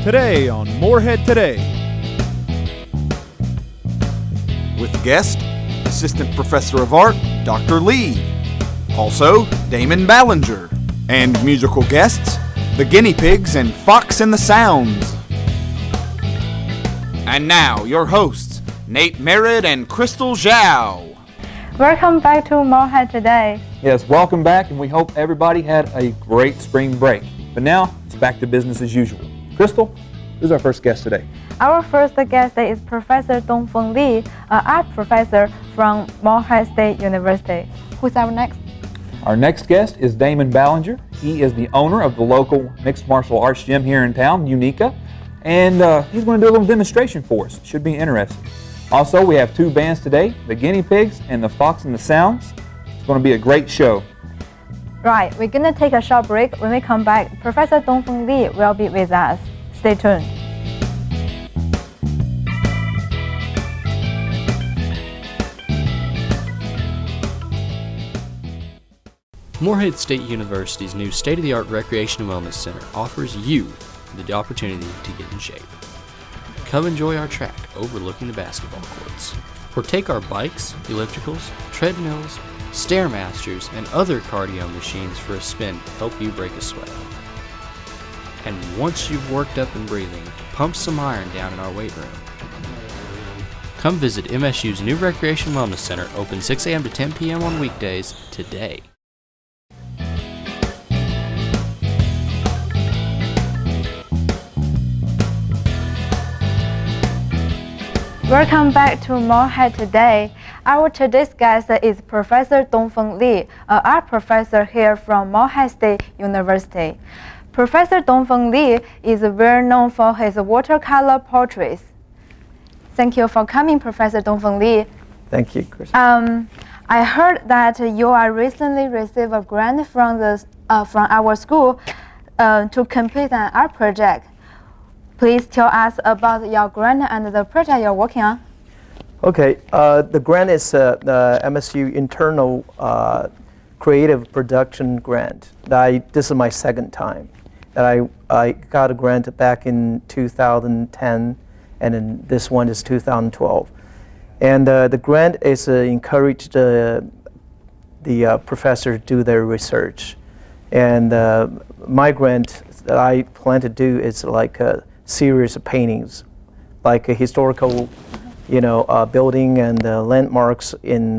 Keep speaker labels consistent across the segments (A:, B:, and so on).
A: Today on Morehead Today.
B: With guest, Assistant Professor of Art, Dr. Lee. Also, Damon Ballinger. And musical guests, the Guinea Pigs and Fox and the Sounds. And now, your hosts, Nate Merritt and Crystal Zhao.
C: Welcome back to Morehead Today.
D: Yes, welcome back, and we hope everybody had a great spring break. But now, it's back to business as usual. Crystal, who's our first guest today?
C: Our first guest is Professor Dongfeng Li, an art professor from Morehead State University. Who's our next?
D: Our next guest is Damon Ballinger. He is the owner of the local mixed martial arts gym here in town, Unica, and he's going to do a little demonstration for us. Should be interesting. Also, we have two bands today, the Guinea Pigs and the Fox and the Sounds. It's going to be a great show.
C: Right, we're going to take a short break. When we come back, Professor Dongfeng Li will be with us. Stay tuned.
E: Morehead State University's new state-of-the-art Recreation and Wellness Center offers you the opportunity to get in shape. Come enjoy our track overlooking the basketball courts, or take our bikes, ellipticals, treadmills, Stairmasters, and other cardio machines for a spin to help you break a sweat. And once you've worked up and breathing, pump some iron down in our weight room. Come visit MSU's new Recreation Wellness Center, open 6 a.m. to 10 p.m. on weekdays today.
C: Welcome back to Morehead Today. Our today's guest is Professor Dongfeng Li, an art professor here from Morehead State University. Professor Dongfeng Li is well known for his watercolor portraits. Thank you for coming, Professor Dongfeng Li.
F: Thank you, Chris.
C: I heard that you are recently received a grant from our school to complete an art project. Please tell us about your grant and the project you're working on.
F: Okay, the grant is the MSU internal creative production grant. This is my second time. I got a grant back in 2010, and then this one is 2012. And the grant is encouraged the professors do their research. And my grant that I plan to do is like a series of paintings, like a historical, building and landmarks in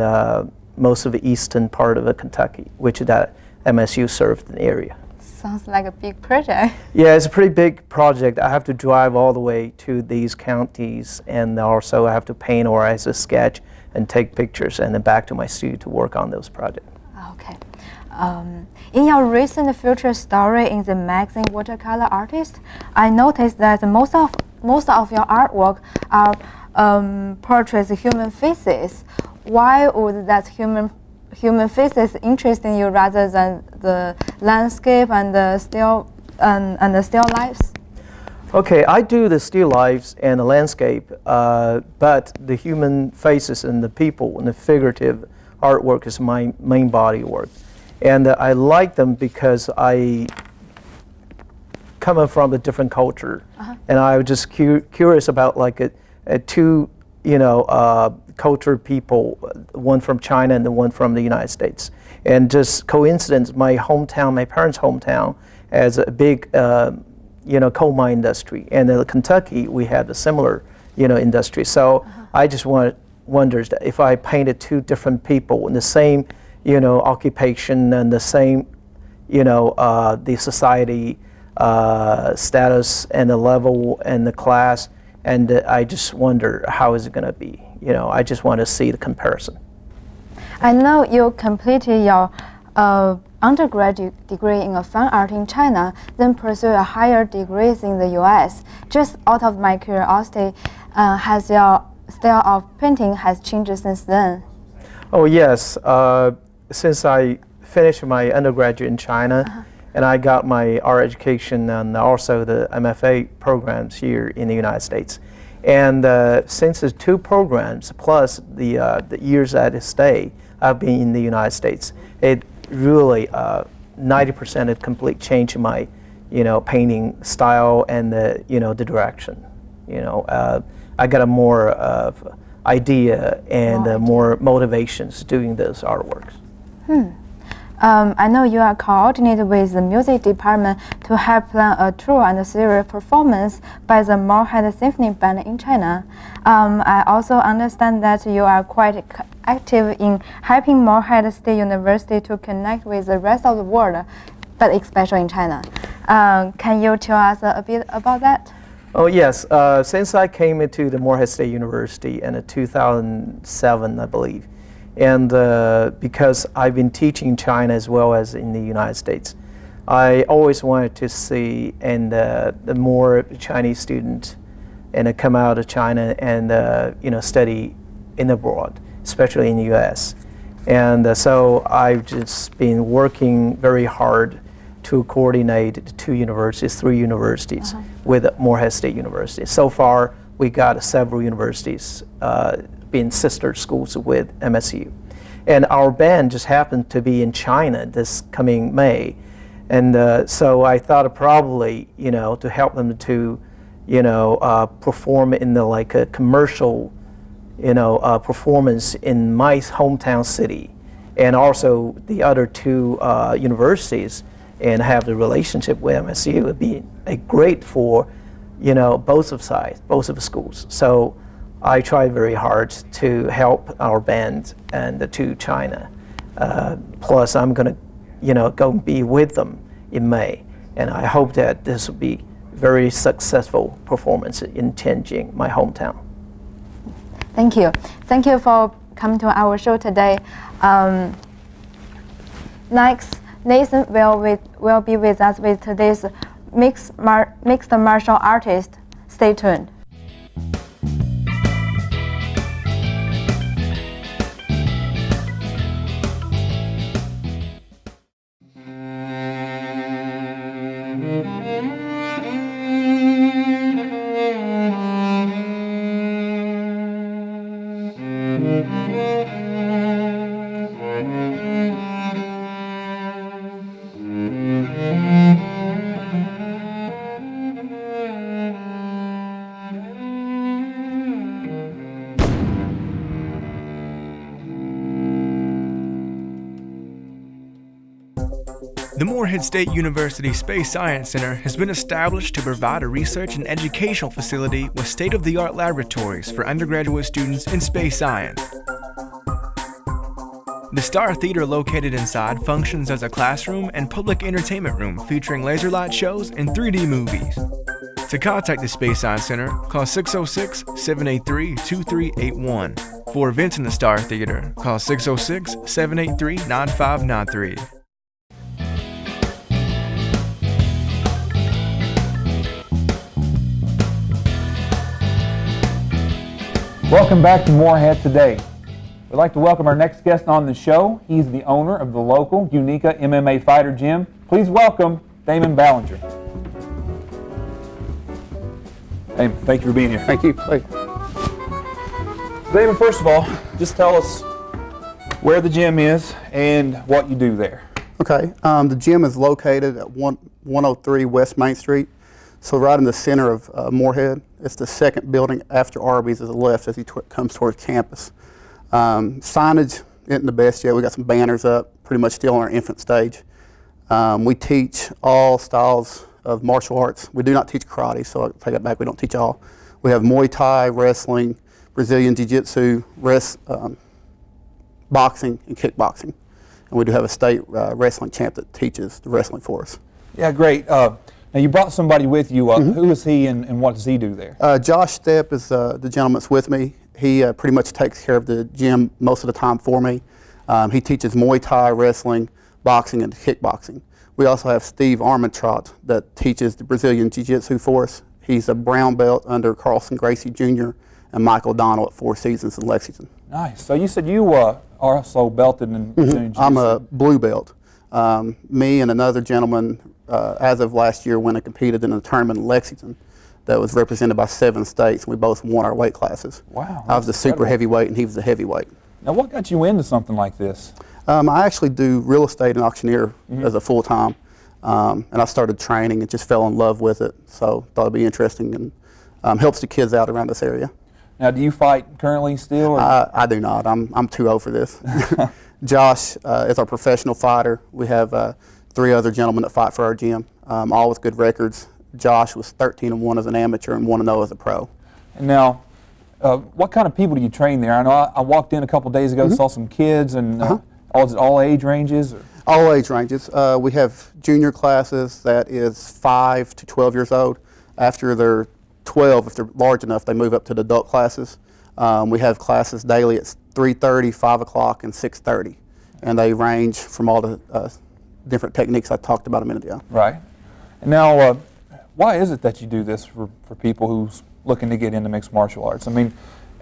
F: most of the eastern part of Kentucky, which that MSU served an area.
C: Sounds like a big project.
F: Yeah, it's a pretty big project. I have to drive all the way to these counties, and also I have to paint or as a sketch and take pictures, and then back to my studio to work on those projects.
C: Okay. In your recent feature story in the magazine Watercolor Artist, I noticed that most of your artwork are portrays human faces. Why would that human faces interest in you rather than the landscape and the still lifes?
F: Okay, I do the still lifes and the landscape, but the human faces and the people and the figurative artwork is my main body work. And I like them because I come from a different culture, and I was just curious about like two, culture people, one from China and the one from the United States. And just coincidence, my parents' hometown, has a big, coal mine industry, and in Kentucky we had a similar, industry. So I just wondered if I painted two different people in the same, occupation and the same, the society status and the level and the class, and I just wonder how is it going to be. I just want to see the comparison.
C: I know you completed your undergraduate degree in fine art in China, then pursue a higher degrees in the U.S. Just out of my curiosity, has your style of painting has changed since then?
F: Oh yes. Since I finished my undergraduate in China, and I got my art education and also the MFA programs here in the United States. And since the two programs plus the years that I stay, I've been in the United States, it really 90% of complete change in my painting style and the direction. I got a more idea and more motivations doing those artworks.
C: I know you are coordinated with the music department to help plan a tour and a series performance by the Morehead Symphony Band in China. I also understand that you are quite active in helping Morehead State University to connect with the rest of the world, but especially in China. Can you tell us a bit about that?
F: Oh yes, since I came into the Morehead State University in 2007, I believe, and because I've been teaching in China as well as in the United States, I always wanted to see the more Chinese students and come out of China and study in abroad, especially in the U.S. And so I've just been working very hard to coordinate three universities with Morehead State University. So far, we got several universities being sister schools with MSU. And our band just happened to be in China this coming May. And so I thought probably, to help them to, perform in a commercial, performance in my hometown city, and also the other two universities, and have the relationship with MSU would be great for, both of sides, both of the schools. So I tried very hard to help our band and to China. Plus, I'm going to, go be with them in May, and I hope that this will be very successful performance in Tianjin, my hometown.
C: Thank you. Thank you for coming to our show today. Next, Nathan will be with us with today's mixed martial artist. Stay tuned.
G: The Morehead State University Space Science Center has been established to provide a research and educational facility with state-of-the-art laboratories for undergraduate students in space science. The Star Theater located inside functions as a classroom and public entertainment room featuring laser light shows and 3D movies. To contact the Space Science Center, call 606-783-2381. For events in the Star Theater, call 606-783-9593.
D: Welcome back to Morehead Today. We'd like to welcome our next guest on the show. He's the owner of the local Guinea MMA fighter gym. Please welcome Damon Ballinger. Damon, thank you for being here.
H: Thank you.
D: Damon, first of all, just tell us where the gym is and what you do there.
H: Okay, the gym is located at 103 West Main Street, so right in the center of Morehead. It's the second building after Arby's to the left as he comes towards campus. Signage isn't the best yet. We got some banners up, pretty much still on our infant stage. We teach all styles of martial arts. We do not teach karate, so I'll take it back. We don't teach all. We have Muay Thai, wrestling, Brazilian Jiu-Jitsu, boxing, and kickboxing. And we do have a state wrestling champ that teaches the wrestling for us.
D: Yeah, great. Now you brought somebody with you. Who is he and what does he do there?
H: Josh Stepp is the gentleman that's with me. He pretty much takes care of the gym most of the time for me. He teaches Muay Thai, wrestling, boxing, and kickboxing. We also have Steve Armentrout that teaches the Brazilian Jiu-Jitsu for us. He's a brown belt under Carlson Gracie Jr. and Michael Donald at Four Seasons in Lexington.
D: Nice. So you said you are also belted in Brazilian Jiu-Jitsu.
H: I'm a blue belt. Me and another gentleman, as of last year, went and competed in a tournament in Lexington that was represented by 7 states. We both won our weight classes.
D: Wow.
H: I was the super heavyweight and he was the heavyweight.
D: Now what got you into something like this?
H: I actually do real estate and auctioneer as a full-time. And I started training and just fell in love with it. So thought it'd be interesting and helps the kids out around this area.
D: Now, do you fight currently still? Or?
H: I do not. I'm too old for this. Josh is our professional fighter. We have 3 other gentlemen that fight for our gym, all with good records. Josh was 13-1 as an amateur and 1-0 as a pro.
D: And now, what kind of people do you train there? I know I walked in a couple days ago, saw some kids, and all age ranges? Or?
H: All age ranges. We have junior classes that is 5 to 12 years old. After they're 12, if they're large enough, they move up to the adult classes. We have classes daily at 3:30, 5 o'clock, and 6:30. And they range from all the different techniques I talked about a minute ago.
D: Right. And now, why is it that you do this for people who's looking to get into mixed martial arts? I mean,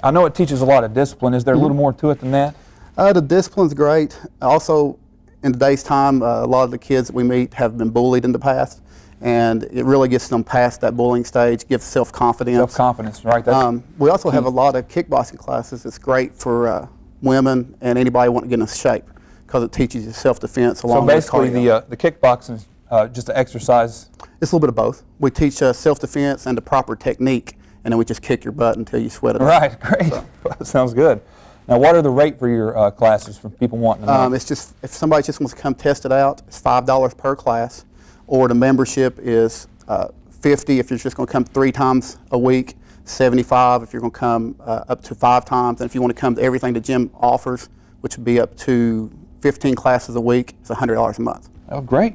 D: I know it teaches a lot of discipline. Is there a little more to it than that?
H: The discipline's great. Also, in today's time, a lot of the kids that we meet have been bullied in the past, and it really gets them past that bullying stage, gives self-confidence.
D: Self-confidence, right. That's
H: we also have a lot of kickboxing classes. It's great for women and anybody wanting to get in shape because it teaches you self-defense along with cardio.
D: So basically the kickboxing is just an exercise?
H: It's a little bit of both. We teach self-defense and the proper technique, and then we just kick your butt until you sweat it out.
D: Right, great. So. Sounds good. Now, what are the rate for your classes for people wanting to know?
H: It's just, if somebody just wants to come test it out, it's $5 per class, or the membership is $50 if you're just going to come 3 times a week, $75 if you're going to come up to 5 times, and if you want to come to everything the gym offers, which would be up to 15 classes a week, it's $100 a month.
D: Oh, great.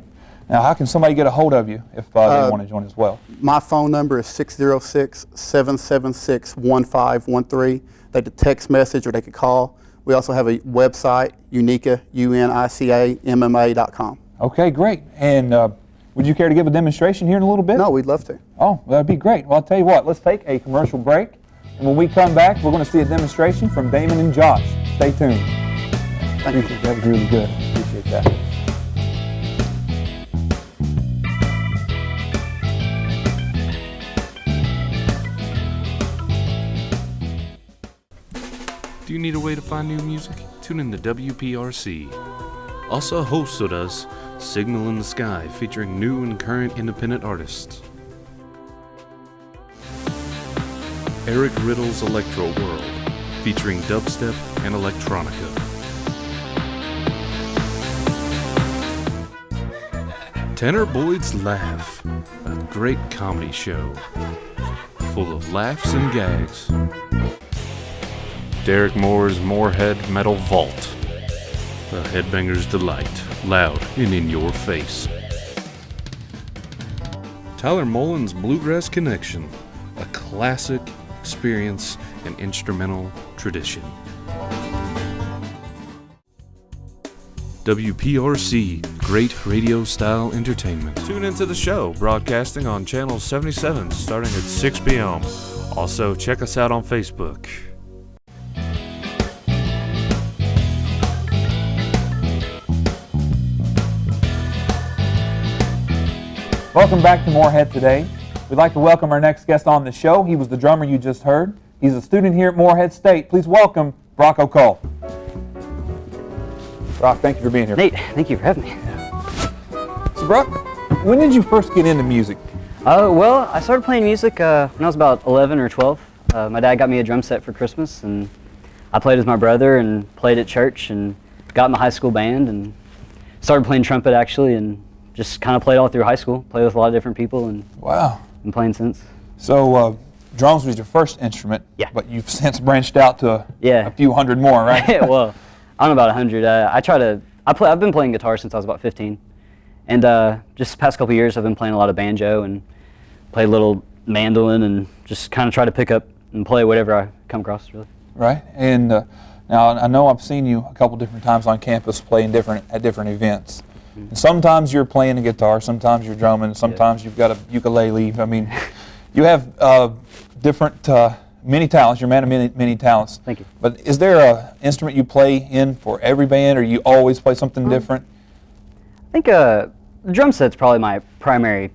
D: Now, how can somebody get a hold of you if they want to join as well?
H: My phone number is 606-776-1513. They could text message or they could call. We also have a website, Unica, UNICA-MMA.com.
D: Okay, great. And would you care to give a demonstration here in a little bit?
H: No, we'd love to.
D: Oh, that'd be great. Well, I'll tell you what, let's take a commercial break. And when we come back, we're going to see a demonstration from Damon and Josh. Stay tuned.
H: Thank you.
D: That was really good. Appreciate that.
I: Do you need a way to find new music? Tune in to WPRC. Also hosted us Signal in the Sky, featuring new and current independent artists. Eric Riddle's Electro World, featuring dubstep and electronica. Tanner Boyd's Laugh, a great comedy show, full of laughs and gags. Derek Moore's Morehead Metal Vault, a headbanger's delight, loud and in your face. Tyler Mullins' Bluegrass Connection, a classic experience and instrumental tradition. WPRC, great radio-style entertainment. Tune into the show, broadcasting on Channel 77 starting at 6 p.m. Also, check us out on Facebook.
D: Welcome back to Morehead Today. We'd like to welcome our next guest on the show. He was the drummer you just heard. He's a student here at Morehead State. Please welcome Brock O'Cull. Brock, thank you for being here.
J: Nate, thank you for having me.
D: So Brock, when did you first get into music?
J: Well, I started playing music when I was about 11 or 12. My dad got me a drum set for Christmas, and I played with my brother and played at church and got in the high school band and started playing trumpet actually, and just kind of played all through high school, played with a lot of different people, and
D: wow,
J: been playing since.
D: So drums was your first instrument,
J: yeah,
D: but you've since branched out to a few hundred more, right?
J: Well, I don't know about 100. I've been playing guitar since I was about 15, and just the past couple years I've been playing a lot of banjo and played a little mandolin and just kind of try to pick up and play whatever I come across, really.
D: Right, and now I know I've seen you a couple different times on campus playing at different events. And sometimes you're playing a guitar, sometimes you're drumming, sometimes you've got a ukulele. I mean, you have different, many talents. You're a man of many talents.
J: Thank you.
D: But is there an instrument you play in for every band, or you always play something different?
J: I think the drum set's probably my primary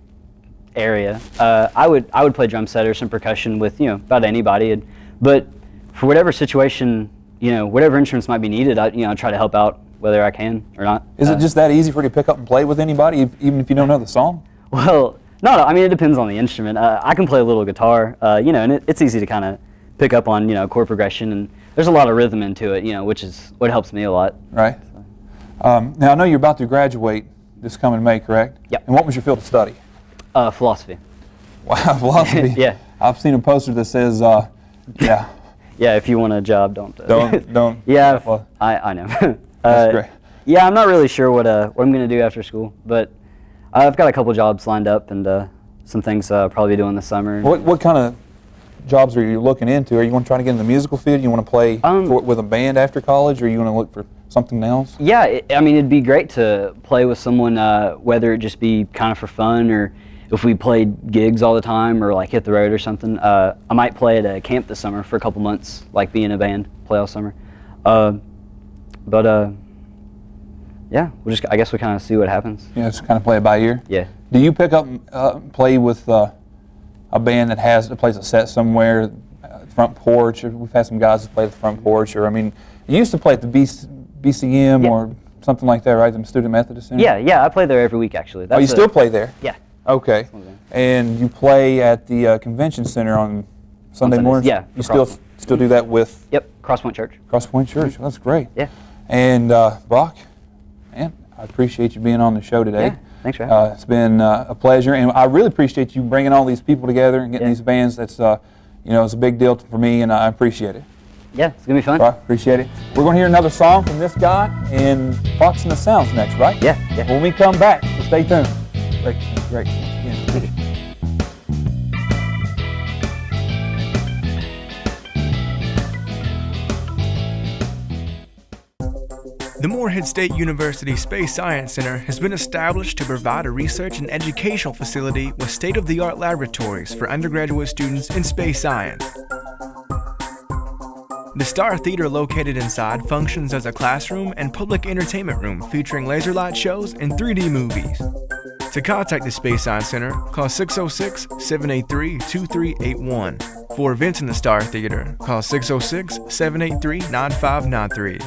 J: area. I would play drum set or some percussion with about anybody, but for whatever situation, whatever instruments might be needed, I try to help out whether I can or not.
D: Is it just that easy for you to pick up and play with anybody, even if you don't know the song?
J: Well, no, I mean, it depends on the instrument. I can play a little guitar, and it's easy to kind of pick up on, chord progression, and there's a lot of rhythm into it, which is what helps me a lot.
D: Right. Now, I know you're about to graduate this coming May, correct?
J: Yep.
D: And what was your field of study?
J: Philosophy.
D: Wow, philosophy.
J: Yeah.
D: I've seen a poster that says, yeah.
J: Yeah, if you want a job, don't.
D: Don't.
J: Yeah,
D: Well,
J: I know.
D: that's great.
J: Yeah, I'm not really sure what I'm going to do after school, but I've got a couple jobs lined up and some things I'll probably be doing this summer.
D: What kind of jobs are you looking into? Are you want to try to get in the musical field? You want to play with a band after college, or you want to look for something else?
J: Yeah, I mean, it'd be great to play with someone, whether it just be kind of for fun, or if we played gigs all the time, or like hit the road or something. I might play at a camp this summer for a couple months, like be in a band, play all summer. Yeah, I guess we'll kind of see what happens.
D: Yeah, just kind of play it by ear.
J: Yeah.
D: Do you pick up, play with a band that plays a set somewhere, front porch? Or we've had some guys that play at the front porch, or I mean, you used to play at the BCM or something like that, right? The Student Methodist Center.
J: Yeah, I play there every week actually.
D: You still play there?
J: Yeah.
D: Okay. And you play at the convention center on Sunday mornings?
J: Yeah.
D: You still do that with?
J: Yep. Cross Point Church.
D: Cross Point Church.
J: Mm-hmm.
D: That's great.
J: Yeah.
D: And Brock, man, I appreciate you being on the show today.
J: Yeah. Thanks for having me.
D: It's been a pleasure, and I really appreciate you bringing all these people together and getting these bands. That's it's a big deal for me, and I appreciate it.
J: Yeah, it's gonna be fun.
D: Right, appreciate it. We're going to hear another song from this guy, and Fox and the Sounds next, right?
J: Yeah.
D: When we come back, so stay tuned. Great. Yeah.
G: The Morehead State University Space Science Center has been established to provide a research and educational facility with state-of-the-art laboratories for undergraduate students in space science. The Star Theater located inside functions as a classroom and public entertainment room featuring laser light shows and 3D movies. To contact the Space Science Center, call 606-783-2381. For events in the Star Theater, call 606-783-9593.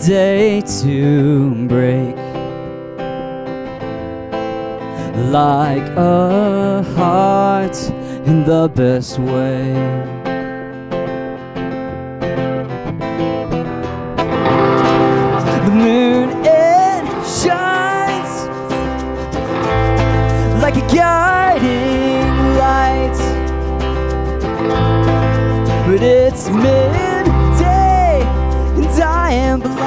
K: day to break, like a heart in the best way. The moon, it shines like a guiding light, but it's midday and I am blind.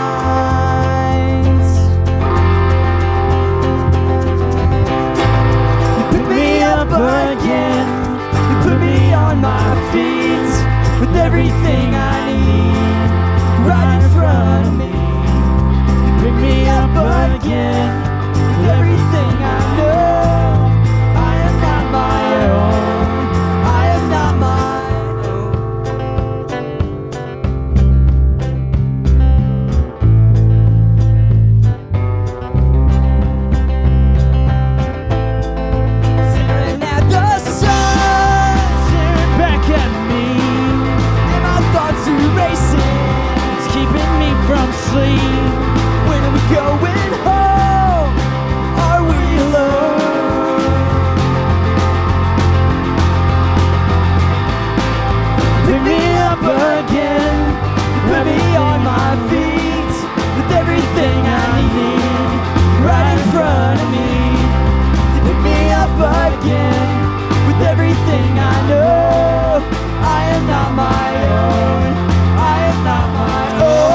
K: You pick me up again, you put me on my feet with everything I need right in front of me. You pick me up again with everything I know. I am not my own, I am not my sleep. When are we going home? Are we alone? Pick me up again, put me on my feet with everything I need right in front of me. You pick me up again with everything I know. I am not my own, I am not my own.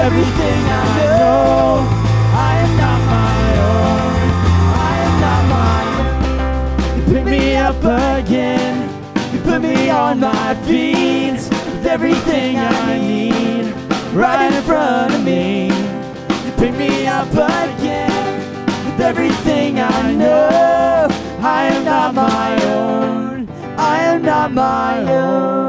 K: Everything I know, I am not my own, I am not my own. You pick me up again, you put me on my feet with everything I need right in front of me. You pick me up again with everything I know. I am not my own, I am not my own.